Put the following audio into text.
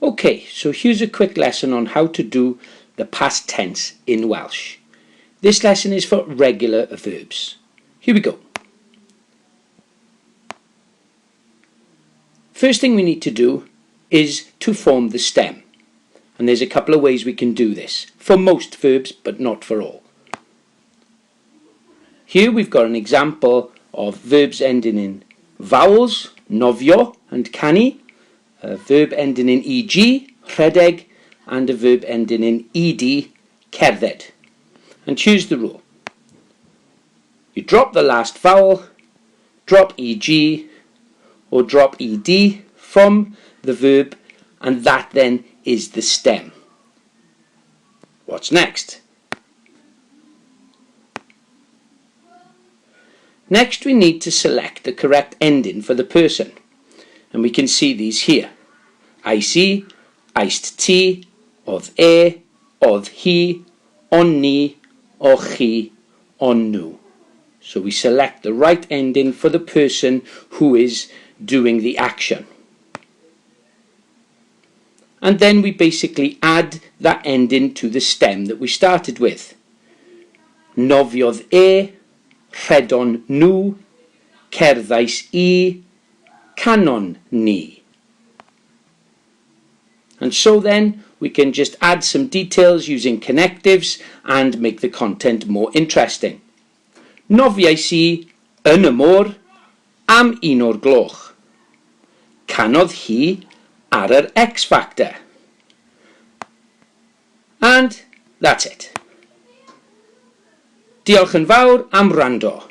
Okay, so here's a quick lesson on how to do the past tense in Welsh. This lesson is for regular verbs. Here we go. First thing we need to do is to form the stem. And there's a couple of ways we can do this, for most verbs but not for all. Here we've got an example of verbs ending in vowels, nofio and canu, a verb ending in eg, rhedeg, and a verb ending in ed, cerdded. And choose the rule. You drop the last vowel, drop eg, or drop ed from the verb, and that then is the stem. What's next? Next we need to select the correct ending for the person, and we can see these here. Ici, iced tea, oedd he, on ni, o chi, on nhw. So we select the right ending for the person who is doing the action. And then we basically add that ending to the stem that we started with. Nofiodd rhedon nhw, cerddais I, canon ni. And so then we can just add some details using connectives and make the content more interesting. Nofiais I yn y môr am 1 o'r gloch. Canodd hi ar yr X Factor. And that's it. Diolch yn fawr am wrando.